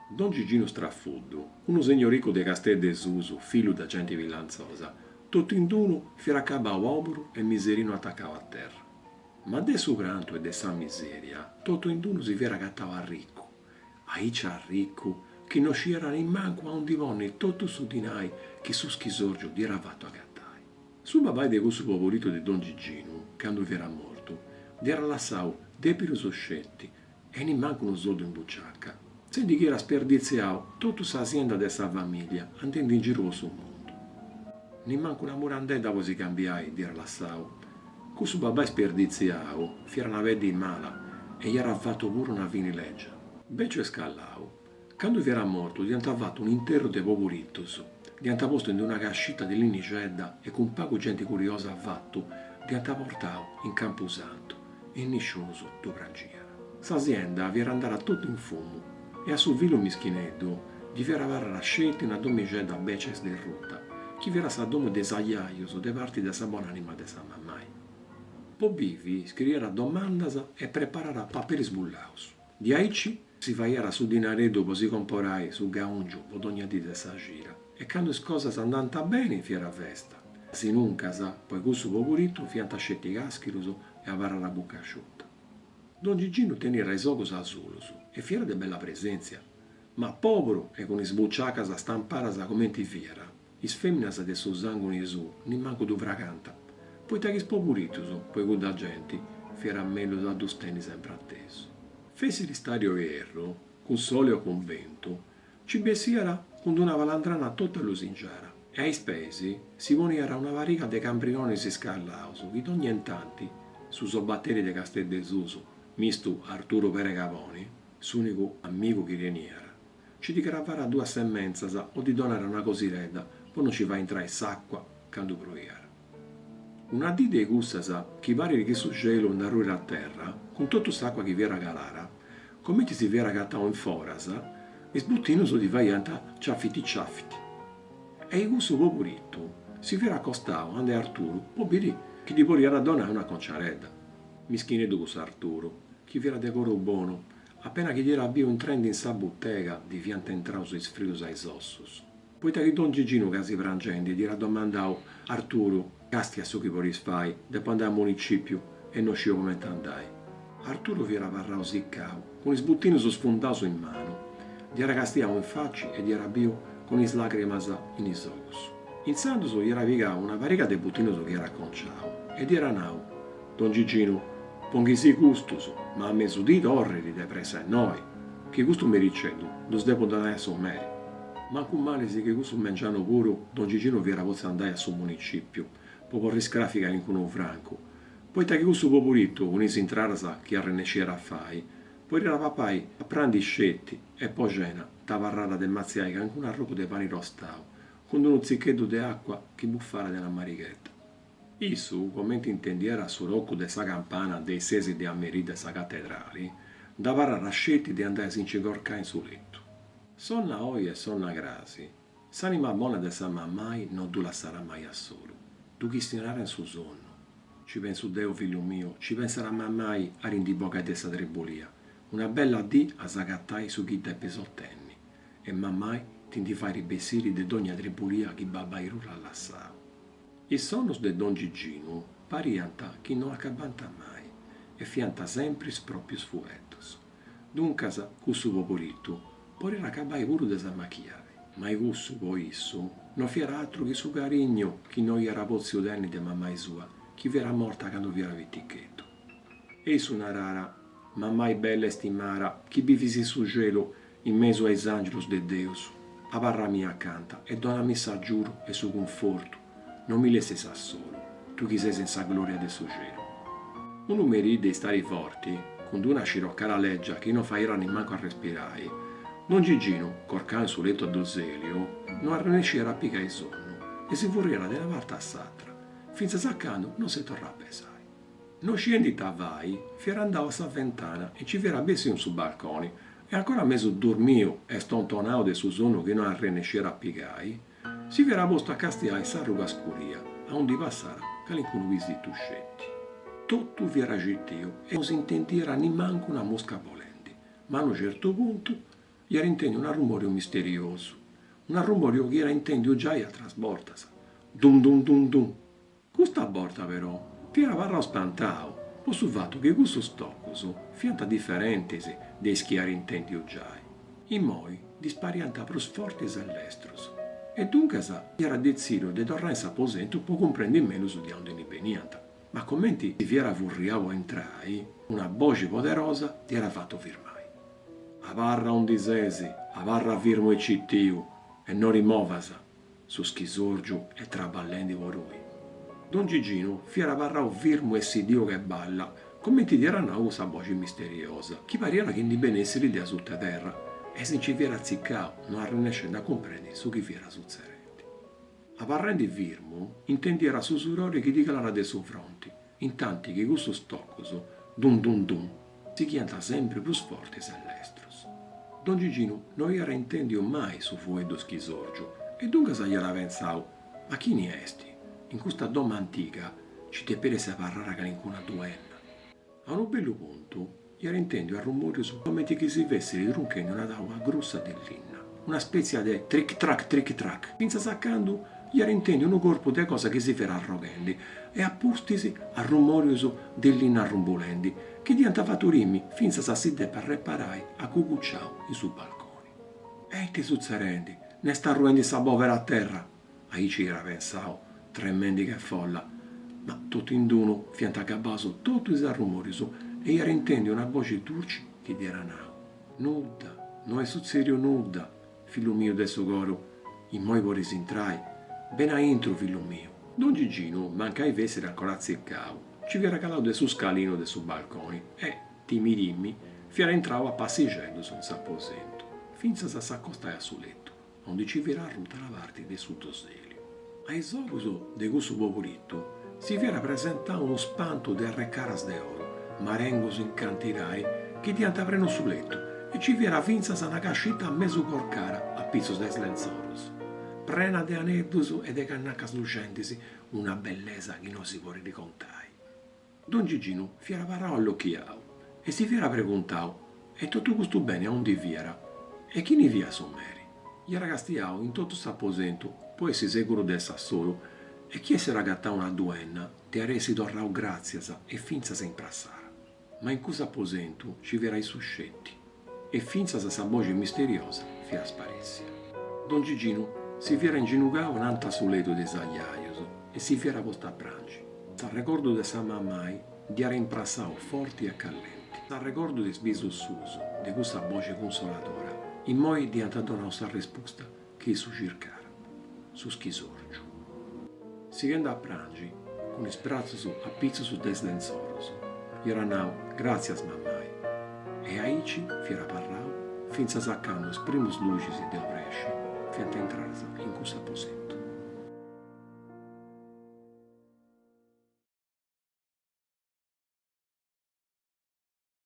Don Gigino Strafuddu, uno signorico de Castel de Susu, figlio da gente villanzosa, tutto in tuno fira cabao obru e miserino attaccava a terra. Ma de su pranto e de sa miseria, tutto in tuno si vera cattava ricco. Ai c'ha ricco, che non c'era manco a un divone tutto su dinai che su schisorgio di era fatto a cattai. Su babai de questo popolito di Don Gigino, quando era morto, di era lasciato de pirososcetti e ne manco uno soldo in bucciacca. Senti che era sperdiziato tutta l'azienda della famiglia, andando in giro sul mondo. Ne manco una murandetta così cambiai, di lasciato. Questo babà sperdiziato, fiera una vedi mala, e gli era fatto pure una finileggia. Beccio e scallao. Quando era morto, diventava fatto un intero de popuritos, diventava posto in una cascita di linicedda e con poco gente curiosa ha fatto, diventava portato in Camposanto e nessuno sotto prangiera. S'azienda vi era andata tutto in fumo e a sul vilo mischineddo gli era varra scelta una domicedda beces del rotta, chi vera sa domo de sagliaios de parti de sa buonanima de sa mammai. Po vivi scrivere domandas e preparare papiri sbullaus. Di aici si faiera su dinareddo così comporai su gaungio pod ogni dì de sa gira. E quando le cose andanta bene fiera festa. Se non casa, poi questo popurito fianta scetti caschirus e avara la bucca asciutta. Don Gigino teneva i occhi azulos e fiera de bella presenza, ma povero e con i sbucciacas a stamparas come ti fiera. Is feminas de su sangue su, ni manco du fraganta. Poi taghi spopuritus, poi con da gente, fiera meglio da dusteni sempre atteso. Fesi ristario erro, con sole o con vento, ci bessiera con una valandrana tutta lusingiara. E ai spesi si poniera una varica de cambriones scallaus, che ogni intanti, su sobatteri de Castel de Susu, misto Arturo Peregavoni, s'unico amico che rieniera. Ci di gravare a due semmenzas o di donare una cosiretta, poi non ci va a entrare s'acqua quando proiera. Una dì dei gussas che vari che su gelo andarono a terra, con tutta s'acqua che vi era galara, come ti si viera cattao in foras, e sbuttino su di vaianta ciaffiti ciaffiti. E il gusto popurito si viera accostato ande Arturo, poi vedi che gli voleva donare una conciaredda. Mischine dus Arturo, chi viera decoro buono, appena che gli era via un trend in sa bottega di fianta entraus e sfrius ai ossos. Poi che Don Gigino casi frangenti gli era domandato Arturo, casti a su che volis fai, dopo andare al municipio e non scio come andai. Arturo vi era parrao siccao, con i sbuttini sfondato in mano. Gli era castiato in faccia e gli era bio con i lacrimas in is ocus. In santo gli era piegato una varica de buttino che era conciao ed era nau. Don Gigino, ponghisi gustus, ma a mesu dito orridi de presa e noi, che gusto mi ricedu, dos depo da a sommeri. Ma con male si che gusto mangiano puro, Don Gigino vi era pozza andare a su municipio, poco riscrafica in cuno franco. Poi che gusto popurito, con is intrarsa che arrennesciera a fai, poi era papai a prandi scetti e poi cena, tavarrata del mazziaica anche una roba de pani rostao, con uno zicchetto de acqua che buffara della marichetta. Issu, come intendiera su rocco de sa campana dei sesi de Ammerì de sa cattedrali, davara rascetti di andare sin cigorca in su letto. Sonna oi e sonna grasi, s'anima buona de sa mammai non tu la sarà mai a solo. Tu chistionare in su sonno. Ci penso Deo, figlio mio, ci penserà mammai a rindiboca de sa tribulia. Una bella dì a sagattai su chi deppe sottenni. E mammai ti fai ribessiri de d'ogni tribulia chi babbai rura lassao. I sonnos de Don Gigino parianta chi non accabanta mai e fianta sempre proprios fuetos. Duncas, cussu popolito, porera accabai pure de sa macchiave. Ma i cussu poi issu non fiera altro che su carigno chi non era pozio denni de mammai sua, chi vera morta quando vi era vittichetto. E su una rara, mammai bella e stimara, chi bivisi su gelo in mezzo ai angelus de Deus, a parra mia accanta e dona messa giuro e su conforto, non mi lesse sa solo, tu chi sei senza gloria del suo cielo. Un numeri dei stari forti, con una sciroccara leggia che non fa era manco a respirare, Don Gigino, corcando sul letto a Doselio, non arrennesciera a pica il sonno e si vorriera della parte a satra, finza saccando non si torrà a pesare. Non scendita vai, fiera andava a sa ventana e ci viera bessi un su balconi e ancora mezzo dormio e stontonao de su sonno che non arrennesciera a pigai, si viera posto a castiare sa ruga scuria, a un di passare calincuno visi tuscetti. Tutto vi era gittio e non si intendiera ni manco una mosca volendi, ma a un certo punto era intendi un rumore misterioso. Un rumore che era intendi già a trasbortasa. Dum dum dum dum. Questa volta però, era parra spantao. Posso fatto che questo stoccoso fianta differente dei schiari intendi già. I moi disparianta più forti all'estero. E dunque era deciso di tornare in aposento per comprendere meno su di onde ne venianta. Ma commenti si era furriato a entrare, una voce poderosa ti era fatto firmare. A barra un disesi, a barra firmo e cittiu, e non rimovasa, su schisorgiu e traballendo vorui. Don Gigino fiera barra firmo e si dio che balla, commenti di era una voce misteriosa, chi pariera che di benessere di sotto terra, e se ci viera ziccao, non riesce a comprendere su chi fiera succedente. A parrendo di firmo, intendi era sussurrore che dichiara dei suoi fronti, intanto che questo stoccoso, dum dum dum, si chianta sempre più forte all'estero. Don Gigino non era intendio mai su fuedo schisorgio, e dunque se gli era pensato, ma chi ne esti? In questa doma antica ci te pere se parlare che con una duenna. A un bello punto, gli era intendio a rumore su come che si vesse di ronchendo una d'acqua grossa dell'inna, una specie di trick track, finza saccando gli era intendio un corpo di cosa che si farà arrogendi e appostisi a rumore dell'inna rumbolendi, che diventa fatto rimmi finza sa si per reparare a cucucciao in su balconi. E ti succerendi, ne sta ruendo sa povera a terra. Ahí ci era pensato, tremendi che folla, ma tutto in d'uno fianta cabaso tutto il rumore e era intendi una voce dolce che era nao. Nuda, non è successo nuda, figlio mio del coro, in moi vorrei entrai, ben a intro figlio mio. Don Gigino mancai essere ancora ziccao, ci viera calato su scalino del suo balcone e, timidimmi, fiera entrava passeggiando senza aposento, finza sa s'accostare sul letto, onde ci viera ruta la parte del suo toselio. A esocuso de questo popolitto si viera presentato uno spanto de recaras de oro, marengos in cantirai che diventa preno sul letto e ci viera finza sa una cascita a mezzo corcara a pizzos de slenzoros. Prena de aneddoso e de cannacas lucentisi, una bellezza che non si può ricontare. Don Gigino fiera parao all'occhiao e si fiera preguntato, e tutto questo bene a onde viera? E chi ne via sommeri? Gli era castiao in tutto s'aposento, può essere sicuro d'essa solo, e chi si ragattà una duenna, ti aresi torrao graziasa e finza se imprassara. Ma in questo aposento ci viera i suscetti, e finza sa voce misteriosa fiera sparessia. Don Gigino si fiera inginugao un'anta sul letto de sagliaioso e si fiera posta a prangi. Dal ricordo di sa mammai di era imprassao forti e callenti. Dal ricordo di sbiso suso, di questa voce consolatora, in moi diventa donau sa risposta che su cercara, su schisorgio. Si rende a prangi, con il sprazzo su a pizzo su des lenzoros. Era nau, grazias mammai. E aici fiera parrao, finza saccando primus lucis del bresci, fianta entrare in questo aposento.